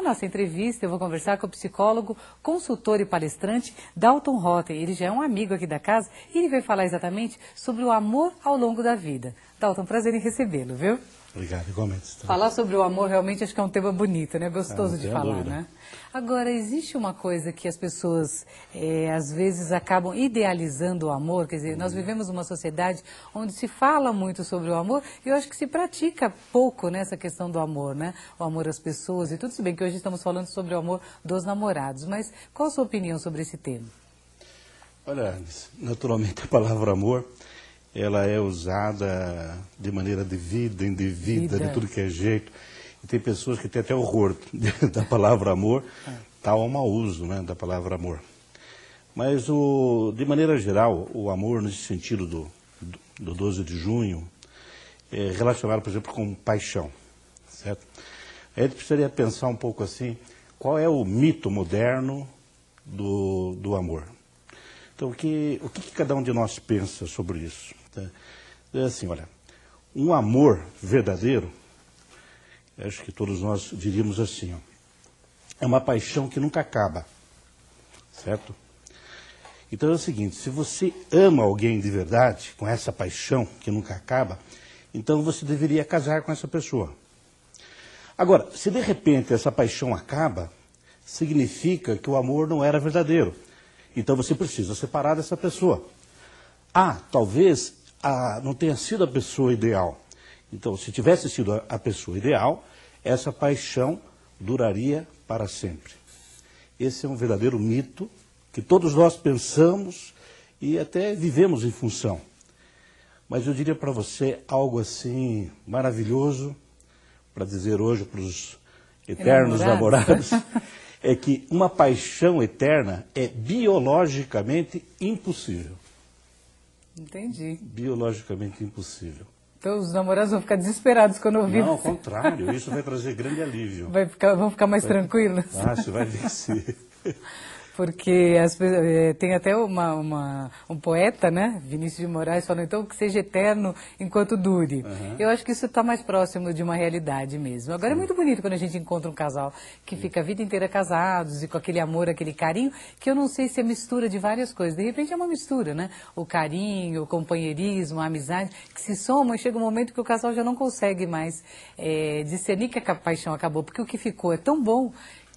nossa entrevista, eu vou conversar com o psicólogo, consultor e palestrante Dalton Rotem. Ele já é um amigo aqui da casa e ele vai falar exatamente sobre o amor ao longo da vida. Dalton, prazer em recebê-lo, viu? Obrigado, igualmente. Falar sobre o amor realmente acho que é um tema bonito, né? Gostoso de falar, dúvida. né? Agora, existe uma coisa que as pessoas, às vezes, acabam idealizando o amor. Quer dizer, nós vivemos uma sociedade onde se fala muito sobre o amor e eu acho que se pratica pouco nessa questão do amor, né? O amor às pessoas e tudo. Se bem que hoje estamos falando sobre o amor dos namorados. Mas qual a sua opinião sobre esse tema? Olha, naturalmente a palavra amor, ela é usada de maneira devida, indevida, de tudo que é jeito. E tem pessoas que têm até horror da palavra amor, tal mau uso, né, da palavra amor. Mas, de maneira geral, o amor nesse sentido do 12 de junho é relacionado, por exemplo, com paixão, certo? Aí a gente precisaria pensar um pouco assim, qual é o mito moderno do amor? Então, o que cada um de nós pensa sobre isso? É assim, olha, um amor verdadeiro, acho que todos nós diríamos assim, ó, é uma paixão que nunca acaba, certo? Então é o seguinte, se você ama alguém de verdade, com essa paixão que nunca acaba, então você deveria casar com essa pessoa. Agora, se de repente essa paixão acaba, significa que o amor não era verdadeiro. Então você precisa separar dessa pessoa. Talvez não tenha sido a pessoa ideal. Então, se tivesse sido a pessoa ideal, essa paixão duraria para sempre. Esse é um verdadeiro mito que todos nós pensamos e até vivemos em função. Mas eu diria para você algo assim maravilhoso, para dizer hoje para os eternos namorados, é que uma paixão eterna é biologicamente impossível. Entendi. Biologicamente impossível. Então os namorados vão ficar desesperados quando ouvir. Não, ao contrário, isso vai trazer grande alívio. Vão ficar mais tranquilos? Você vai vencer. Porque tem até um poeta, né, Vinícius de Moraes, falando então que seja eterno enquanto dure. Eu acho que isso está mais próximo de uma realidade mesmo. Agora é muito bonito quando a gente encontra um casal que fica a vida inteira casados e com aquele amor, aquele carinho, que eu não sei se é mistura de várias coisas. De repente é uma mistura, né? O carinho, o companheirismo, a amizade, que se somam e chega um momento que o casal já não consegue mais discernir que a paixão acabou, porque o que ficou é tão bom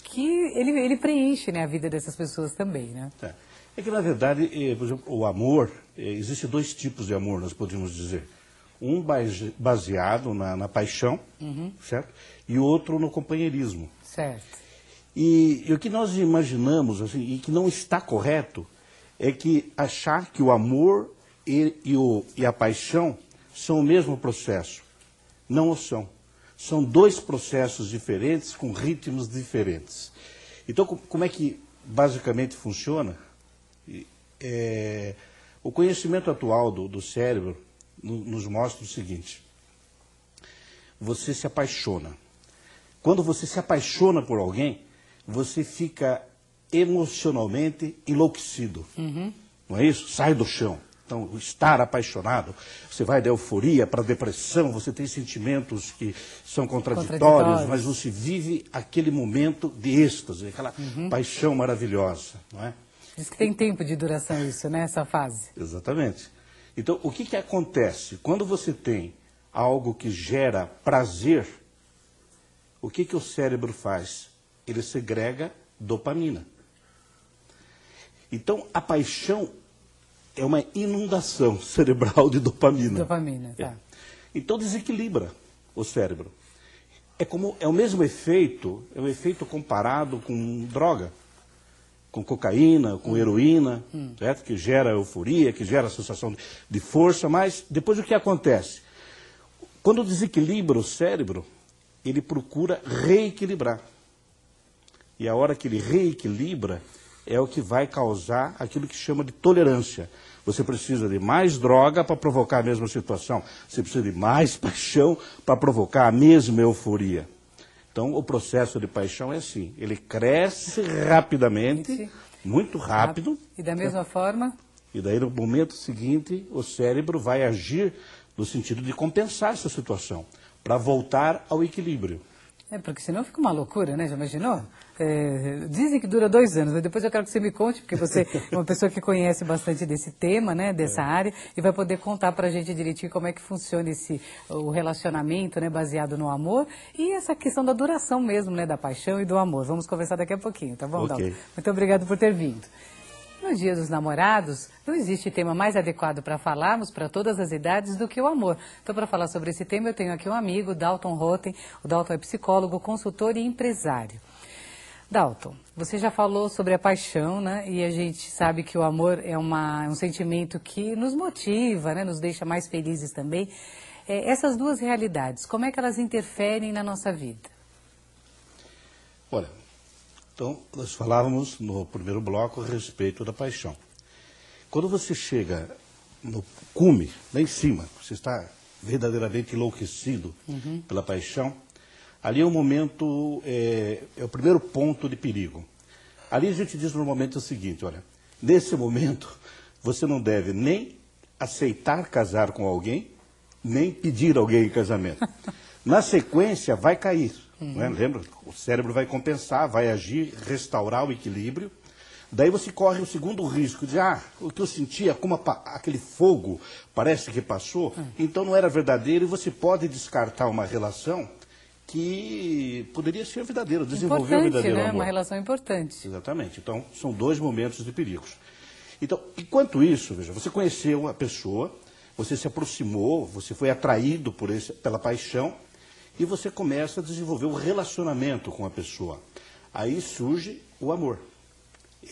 que ele preenche, né, a vida dessas pessoas também, né? É que, na verdade, por exemplo, o amor, existe dois tipos de amor, nós podemos dizer. Um baseado na paixão, certo? E outro no companheirismo. Certo. E o que nós imaginamos, assim, e que não está correto, é que achar que o amor e a paixão são o mesmo processo. Não o são. São dois processos diferentes, com ritmos diferentes. Então, como é que basicamente funciona? O conhecimento atual do cérebro nos mostra o seguinte. Você se apaixona. Quando você se apaixona por alguém, você fica emocionalmente enlouquecido. Não é isso? Sai do chão. Então, estar apaixonado, você vai da euforia para a depressão, você tem sentimentos que são contraditórios, mas você vive aquele momento de êxtase, aquela paixão maravilhosa, não é? Diz que tem tempo de duração isso, né, essa fase. Exatamente. Então, o que acontece? Quando você tem algo que gera prazer, o que o cérebro faz? Ele segrega dopamina. Então, a paixão é uma inundação cerebral de dopamina. Dopamina, tá. Então desequilibra o cérebro. É o mesmo efeito, é um efeito comparado com droga, com cocaína, com heroína, certo? Que gera euforia, que gera a sensação de força, mas depois o que acontece? Quando desequilibra o cérebro, ele procura reequilibrar. E a hora que ele reequilibra, é o que vai causar aquilo que chama de tolerância. Você precisa de mais droga para provocar a mesma situação. Você precisa de mais paixão para provocar a mesma euforia. Então, o processo de paixão é assim. Ele cresce rapidamente, muito rápido. E da mesma forma? E daí, no momento seguinte, o cérebro vai agir no sentido de compensar essa situação, para voltar ao equilíbrio. É, porque senão fica uma loucura, né? Já imaginou? Dizem que dura 2 anos, mas depois eu quero que você me conte, porque você é uma pessoa que conhece bastante desse tema, né? Dessa área, e vai poder contar pra gente direitinho como é que funciona o relacionamento, né? Baseado no amor, e essa questão da duração mesmo, né? Da paixão e do amor. Vamos conversar daqui a pouquinho, tá bom, Dalton? Muito obrigado por ter vindo. No Dia dos Namorados, não existe tema mais adequado para falarmos para todas as idades do que o amor. Então, para falar sobre esse tema, eu tenho aqui um amigo, Dalton Rotem. O Dalton é psicólogo, consultor e empresário. Dalton, você já falou sobre a paixão, né? E a gente sabe que o amor é um sentimento que nos motiva, né? Nos deixa mais felizes também. Essas duas realidades, como é que elas interferem na nossa vida? Olha, então, nós falávamos no primeiro bloco a respeito da paixão. Quando você chega no cume, lá em cima, você está verdadeiramente enlouquecido pela paixão, ali é o momento, é o primeiro ponto de perigo. Ali a gente diz normalmente o seguinte, olha, nesse momento você não deve nem aceitar casar com alguém, nem pedir alguém em casamento. Na sequência vai cair. Né? Lembra? O cérebro vai compensar, vai agir, restaurar o equilíbrio. Daí você corre o segundo risco de, o que eu sentia, como aquele fogo parece que passou, então não era verdadeiro, e você pode descartar uma relação que poderia ser verdadeira, desenvolver o verdadeiro amor. Uma relação importante. Exatamente. Então, são 2 momentos de perigos. Então, enquanto isso, veja, você conheceu a pessoa, você se aproximou, você foi atraído pela paixão, e você começa a desenvolver um relacionamento com a pessoa. Aí surge o amor.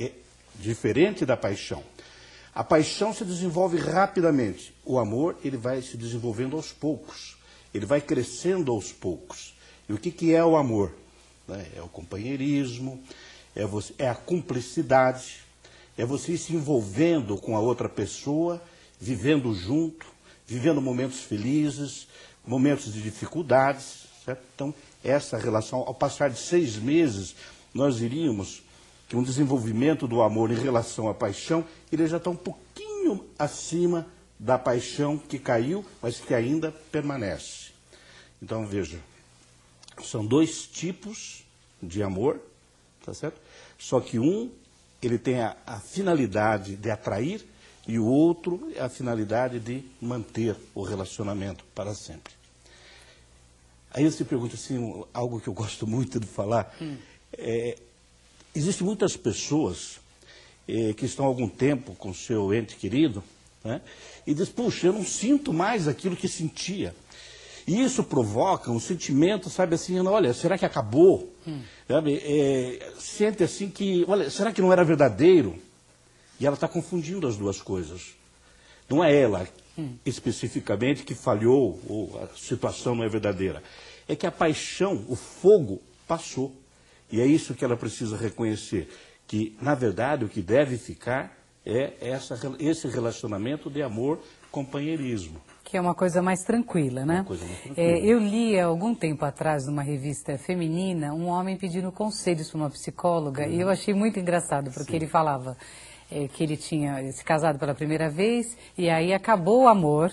É diferente da paixão. A paixão se desenvolve rapidamente. O amor, ele vai se desenvolvendo aos poucos. Ele vai crescendo aos poucos. E o que é o amor? É o companheirismo, é a cumplicidade, é você ir se envolvendo com a outra pessoa, vivendo junto, vivendo momentos felizes, momentos de dificuldades, certo? Então, essa relação, ao passar de 6 meses, nós diríamos que um desenvolvimento do amor em relação à paixão, ele já está um pouquinho acima da paixão que caiu, mas que ainda permanece. Então, veja, são 2 tipos de amor, tá certo? Só que um, ele tem a finalidade de atrair, e o outro, a finalidade de manter o relacionamento para sempre. Aí eu se pergunto assim, algo que eu gosto muito de falar, existem muitas pessoas que estão há algum tempo com seu ente querido, né, e dizem, puxa, eu não sinto mais aquilo que sentia. E isso provoca um sentimento, sabe assim, olha, será que acabou? Sabe, sente assim que, olha, será que não era verdadeiro? E ela está confundindo as 2 coisas. Não é ela especificamente que falhou, ou a situação não é verdadeira. É que a paixão, o fogo, passou. E é isso que ela precisa reconhecer. Que, na verdade, o que deve ficar é esse relacionamento de amor, companheirismo. Que é uma coisa mais tranquila, né? Uma coisa mais tranquila. Eu li há algum tempo atrás, numa revista feminina, um homem pedindo conselhos para uma psicóloga, e eu achei muito engraçado, porque ele falava que ele tinha se casado pela primeira vez, e aí acabou o amor,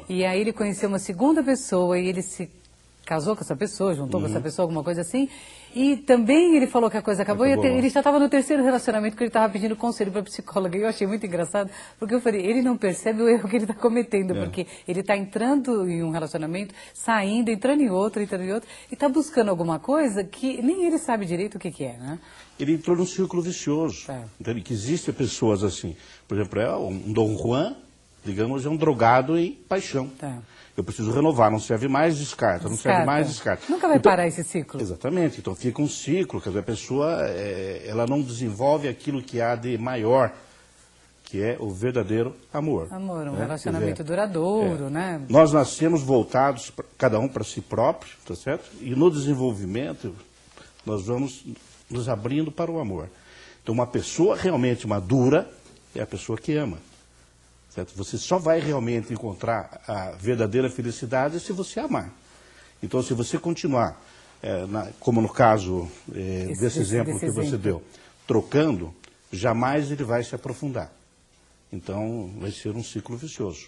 e aí ele conheceu uma segunda pessoa, e ele se casou com essa pessoa, juntou com essa pessoa, alguma coisa assim, e também ele falou que a coisa acabou, e ele já estava no 3º relacionamento que ele estava pedindo conselho para a psicóloga, e eu achei muito engraçado, porque eu falei, ele não percebe o erro que ele está cometendo, porque ele está entrando em um relacionamento, saindo, entrando em outro, e está buscando alguma coisa que nem ele sabe direito o que é, né? Ele entrou num círculo vicioso, entende? Que existem pessoas assim, por exemplo, um Dom Juan, digamos, é um drogado em paixão. Eu preciso renovar, não serve mais, descarta, não serve mais, descarta. Nunca vai parar esse ciclo. Exatamente, então fica um ciclo, quer dizer, a pessoa ela não desenvolve aquilo que há de maior, que é o verdadeiro amor. Amor, um relacionamento duradouro, né? Nós nascemos voltados, cada um para si próprio, tá certo? E no desenvolvimento, nós vamos nos abrindo para o amor. Então, uma pessoa realmente madura é a pessoa que ama. Certo? Você só vai realmente encontrar a verdadeira felicidade se você amar. Então, se você continuar, como no caso desse exemplo que você deu, trocando, jamais ele vai se aprofundar. Então, vai ser um ciclo vicioso.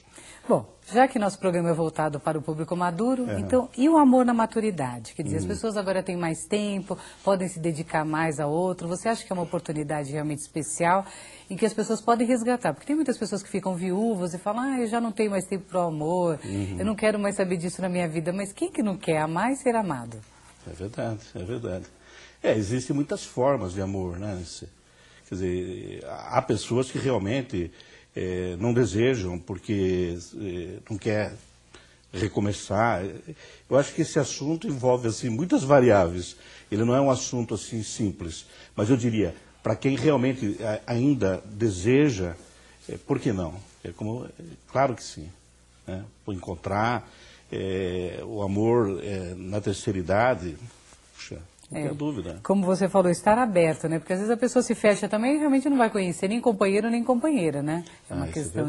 Bom, já que nosso programa é voltado para o público maduro, então, e o amor na maturidade? Quer dizer, as pessoas agora têm mais tempo, podem se dedicar mais a outro. Você acha que é uma oportunidade realmente especial em que as pessoas podem resgatar? Porque tem muitas pessoas que ficam viúvas e falam, eu já não tenho mais tempo para o amor, eu não quero mais saber disso na minha vida. Mas quem que não quer amar e ser amado? É verdade, é verdade. Existem muitas formas de amor, né? Quer dizer, há pessoas que realmente não desejam porque não quer recomeçar. Eu acho que esse assunto envolve assim, muitas variáveis. Ele não é um assunto assim simples. Mas eu diria, para quem realmente ainda deseja, por que não? Claro que sim. Né? Por encontrar o amor na terceira idade, puxa, não tem dúvida. Como você falou, estar aberto, né? Porque às vezes a pessoa se fecha também e realmente não vai conhecer nem companheiro nem companheira, né? É uma questão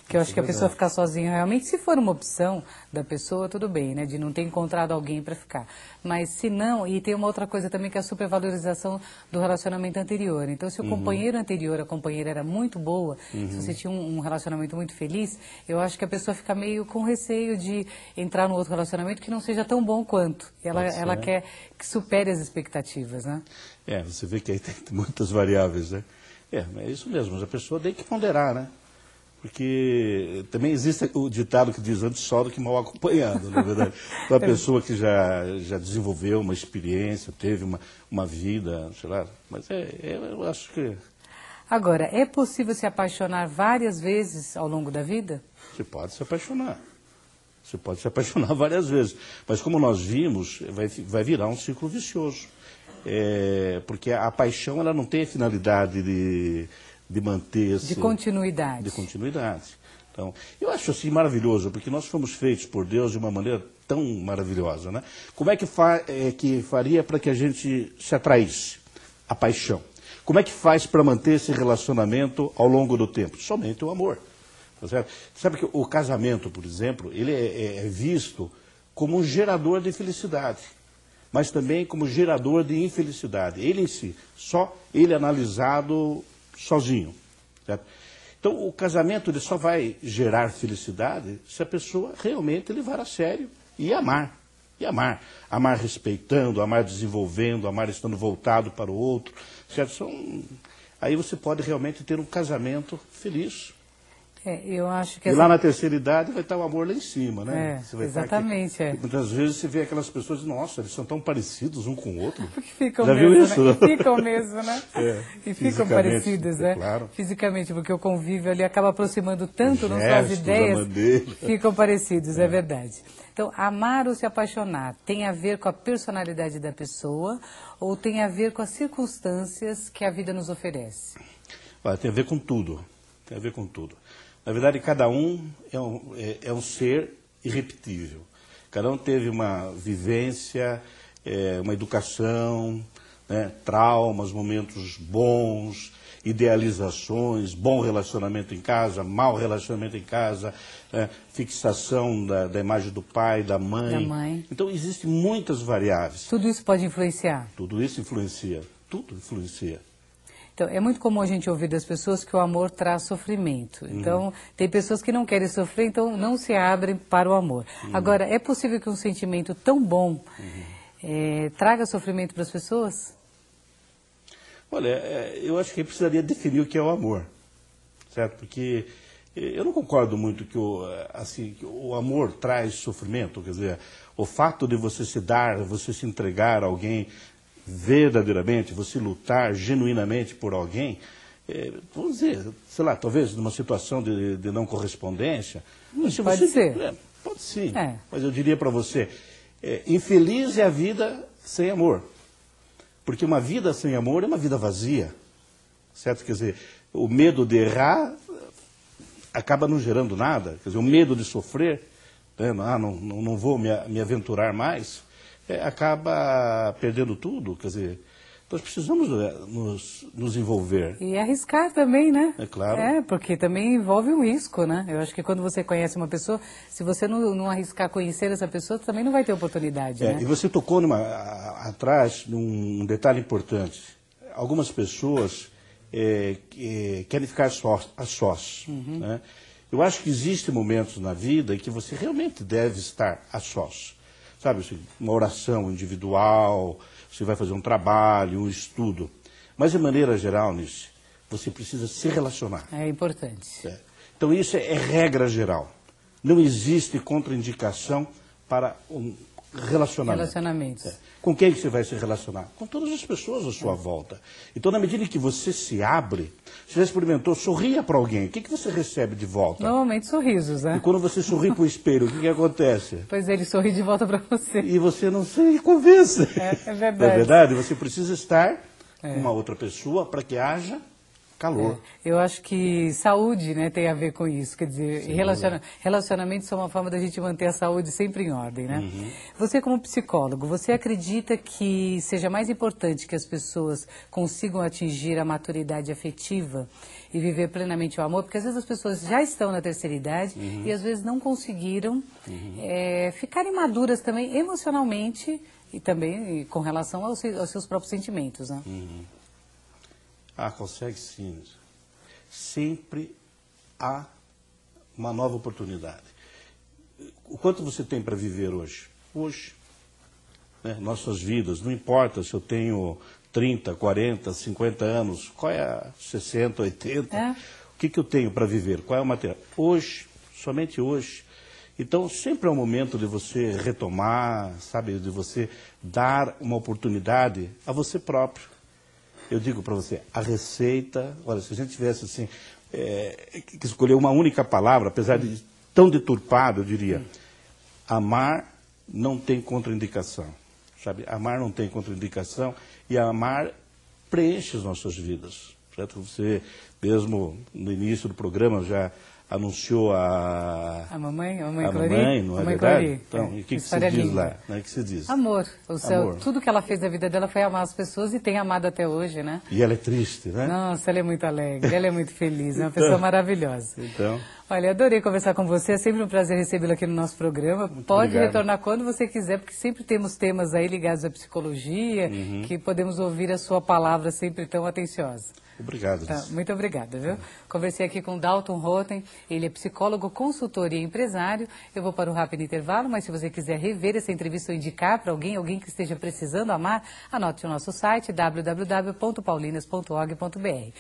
que eu acho que a pessoa ficar sozinha realmente, se for uma opção da pessoa, tudo bem, né? De não ter encontrado alguém para ficar. Mas se não, e tem uma outra coisa também que é a supervalorização do relacionamento anterior. Então, se o companheiro anterior, a companheira era muito boa, se você tinha um relacionamento muito feliz, eu acho que a pessoa fica meio com receio de entrar no outro relacionamento que não seja tão bom quanto. Ela quer que supere as expectativas, né? Você vê que aí tem muitas variáveis, né? É isso mesmo, mas a pessoa tem que ponderar, né? Porque também existe o ditado que diz antes só do que mal acompanhado, na verdade. Uma pessoa que já desenvolveu uma experiência, teve uma vida, sei lá, mas eu acho que... Agora, é possível se apaixonar várias vezes ao longo da vida? Você pode se apaixonar. Você pode se apaixonar várias vezes. Mas como nós vimos, vai virar um ciclo vicioso. Porque a paixão ela não tem a finalidade de manter-se... De continuidade. De continuidade. Então, eu acho assim maravilhoso, porque nós fomos feitos por Deus de uma maneira tão maravilhosa, né? Como é que faria para que a gente se atraísse? A paixão. Como é que faz para manter esse relacionamento ao longo do tempo? Somente o amor. Tá certo? Sabe que o casamento, por exemplo, ele é visto como um gerador de felicidade, mas também como gerador de infelicidade. Ele em si, só ele analisado sozinho. Certo? Então, o casamento ele só vai gerar felicidade se a pessoa realmente levar a sério e amar. E amar. Amar respeitando, amar desenvolvendo, amar estando voltado para o outro. Certo? Aí você pode realmente ter um casamento feliz. Eu acho que e lá na terceira idade vai estar o amor lá em cima, né? Você vai exatamente. Muitas vezes você vê aquelas pessoas, nossa, eles são tão parecidos um com o outro. Porque ficam Já mesmo, viu isso? Né? E ficam mesmo, né? E ficam parecidas, né? Claro. Fisicamente, porque o convívio ali acaba aproximando tanto nas suas ideias, ficam parecidos, é verdade. Então, amar ou se apaixonar tem a ver com a personalidade da pessoa ou tem a ver com as circunstâncias que a vida nos oferece? Olha, tem a ver com tudo. Tem a ver com tudo. Na verdade, cada um é um ser irrepetível. Cada um teve uma vivência, uma educação, né, traumas, momentos bons, idealizações, bom relacionamento em casa, mau relacionamento em casa, fixação da imagem do pai, da mãe. Então, existem muitas variáveis. Tudo isso pode influenciar? Tudo isso influencia. Tudo influencia. Então, é muito comum a gente ouvir das pessoas que o amor traz sofrimento. Então, tem pessoas que não querem sofrer, então não se abrem para o amor. Agora, é possível que um sentimento tão bom traga sofrimento para as pessoas? Olha, eu acho que precisaria definir o que é o amor, certo? Porque eu não concordo muito que o amor traz sofrimento, quer dizer, o fato de você se dar, você se entregar a alguém verdadeiramente, você lutar genuinamente por alguém, vamos dizer, sei lá, talvez numa situação de não correspondência. Pode ser. Pode sim, mas eu diria para você, infeliz é a vida sem amor. Porque uma vida sem amor é uma vida vazia, certo? Quer dizer, o medo de errar acaba não gerando nada. Quer dizer, o medo de sofrer, né? Não vou me aventurar mais, acaba perdendo tudo. Quer dizer, nós precisamos nos envolver. E arriscar também, né? É claro. Porque também envolve um risco, né? Eu acho que quando você conhece uma pessoa, se você não arriscar conhecer essa pessoa, também não vai ter oportunidade, né? E você tocou atrás num detalhe importante. Algumas pessoas querem ficar a sós. Né? Eu acho que existem momentos na vida em que você realmente deve estar a sós. Sabe, assim, uma oração individual, você vai fazer um trabalho, um estudo. Mas, de maneira geral, Nice, você precisa se relacionar. É importante. Então, isso é regra geral. Não existe contraindicação para um relacionamento. Com quem que você vai se relacionar? Com todas as pessoas à sua volta. Então, na medida em que você se abre, você já experimentou, sorria para alguém, o que você recebe de volta? Normalmente sorrisos, né? E quando você sorri para o espelho, o que acontece? Pois ele sorri de volta para você. E você não se convence. É verdade. Não é verdade? Você precisa estar com uma outra pessoa para que haja calor. Eu acho que saúde, né, tem a ver com isso. Quer dizer, relacionamentos são uma forma da gente manter a saúde sempre em ordem, né? Você, como psicólogo, você acredita que seja mais importante que as pessoas consigam atingir a maturidade afetiva e viver plenamente o amor? Porque às vezes as pessoas já estão na terceira idade e às vezes não conseguiram ficarem maduras também emocionalmente e também com relação aos seus próprios sentimentos, né? Ah, consegue sim. Sempre há uma nova oportunidade. O quanto você tem para viver hoje? Hoje. Né? Nossas vidas, não importa se eu tenho 30, 40, 50 anos, qual é a 60, 80, o que eu tenho para viver? Qual é o material? Hoje, somente hoje. Então, sempre é um momento de você retomar, sabe, de você dar uma oportunidade a você próprio. Eu digo para você, a receita, olha, se a gente tivesse assim, que escolher uma única palavra, apesar de tão deturpado, eu diria, amar não tem contraindicação, sabe? Amar não tem contraindicação e amar preenche as nossas vidas, certo? Você mesmo no início do programa já anunciou a mamãe não Clori? é verdade? Então, e o que se diz lá? O que se diz? Amor. Amor. Tudo que ela fez da vida dela foi amar as pessoas e tem amado até hoje, né? E ela é triste, né? Nossa, ela é muito alegre, ela é muito feliz, é uma pessoa maravilhosa. Então... Olha, adorei conversar com você, é sempre um prazer recebê-lo aqui no nosso programa. Pode retornar quando você quiser, porque sempre temos temas aí ligados à psicologia, que podemos ouvir a sua palavra sempre tão atenciosa. Obrigado. Tá, muito obrigada, viu? Conversei aqui com Dalton Rotem, ele é psicólogo, consultor e empresário. Eu vou para um rápido intervalo, mas se você quiser rever essa entrevista ou indicar para alguém que esteja precisando amar, anote o nosso site www.paulinas.org.br.